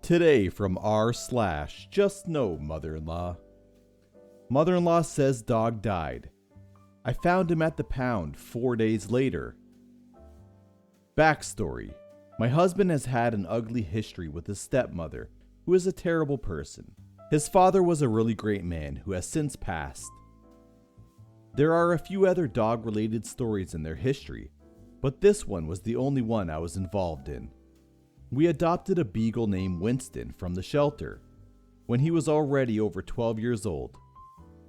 Today from r/JustNO Mother-in-Law. Mother-in-law says dog died. I found him at the pound 4 days later. Backstory. My husband has had an ugly history with his stepmother, who is a terrible person. His father was a really great man who has since passed. There are a few other dog-related stories in their history, but this one was the only one I was involved in. We adopted a beagle named Winston from the shelter when he was already over 12 years old.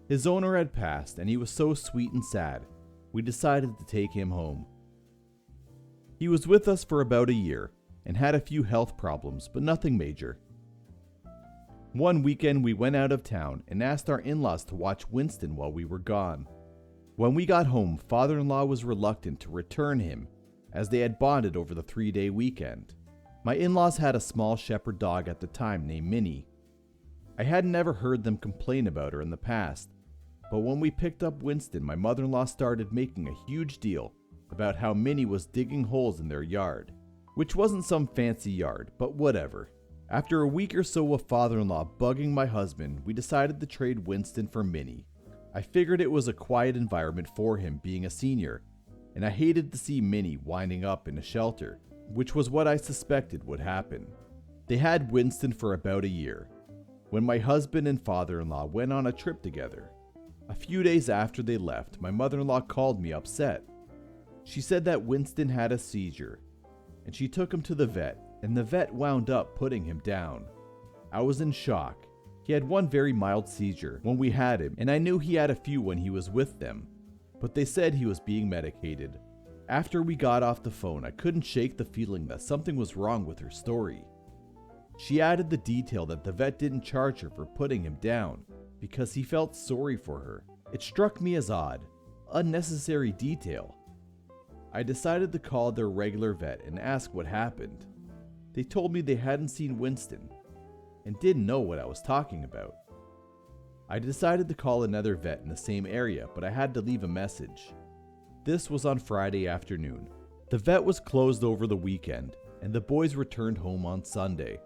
His owner had passed and he was so sweet and sad, we decided to take him home. He was with us for about a year and had a few health problems, but nothing major. One weekend we went out of town and asked our in-laws to watch Winston while we were gone. When we got home, father-in-law was reluctant to return him as they had bonded over the 3-day weekend. My in-laws had a small shepherd dog at the time named Minnie. I had never heard them complain about her in the past, but when we picked up Winston, my mother-in-law started making a huge deal about how Minnie was digging holes in their yard, which wasn't some fancy yard, but whatever. After a week or so of father-in-law bugging my husband, we decided to trade Winston for Minnie. I figured it was a quiet environment for him being a senior, and I hated to see Minnie winding up in a shelter, which was what I suspected would happen. They had Winston for about a year, when my husband and father-in-law went on a trip together. A few days after they left, my mother-in-law called me upset. She said that Winston had a seizure, and she took him to the vet, and the vet wound up putting him down. I was in shock. He had one very mild seizure when we had him, and I knew he had a few when he was with them, but they said he was being medicated. After we got off the phone, I couldn't shake the feeling that something was wrong with her story. She added the detail that the vet didn't charge her for putting him down because he felt sorry for her. It struck me as odd, unnecessary detail. I decided to call their regular vet and ask what happened. They told me they hadn't seen Winston and didn't know what I was talking about. I decided to call another vet in the same area, but I had to leave a message. This was on Friday afternoon. The vet was closed over the weekend, and the boys returned home on Sunday.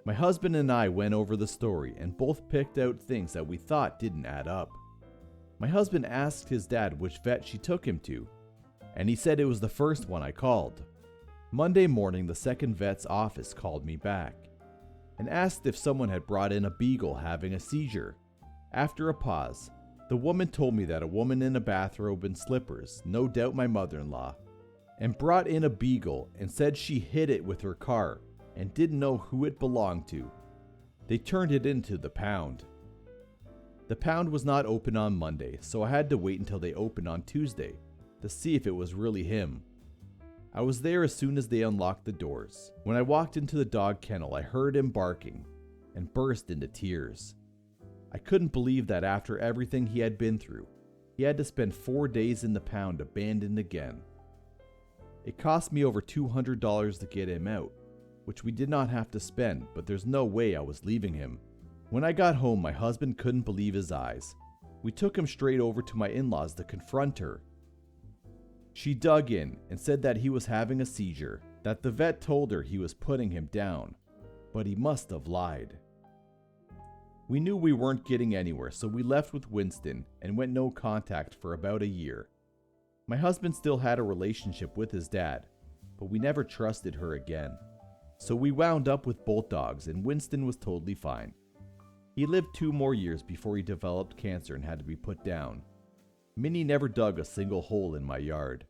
My husband and I went over the story and both picked out things that we thought didn't add up. My husband asked his dad which vet she took him to, and he said it was the first one I called. Monday morning, the second vet's office called me back and asked if someone had brought in a beagle having a seizure. After a pause, the woman told me that a woman in a bathrobe and slippers, no doubt my mother-in-law, and brought in a beagle and said she hid it with her car and didn't know who it belonged to. They turned it into the pound. The pound was not open on Monday, so I had to wait until they opened on Tuesday to see if it was really him. I was there as soon as they unlocked the doors. When I walked into the dog kennel, I heard him barking and burst into tears. I couldn't believe that after everything he had been through, he had to spend 4 days in the pound abandoned again. It cost me over $200 to get him out, which we did not have to spend, but there's no way I was leaving him. When I got home, my husband couldn't believe his eyes. We took him straight over to my in-laws to confront her. She dug in and said that he was having a seizure, that the vet told her he was putting him down, but he must have lied. We knew we weren't getting anywhere, so we left with Winston and went no contact for about a year. My husband still had a relationship with his dad, but we never trusted her again. So we wound up with both dogs, and Winston was totally fine. He lived 2 more years before he developed cancer and had to be put down. Minnie never dug a single hole in my yard.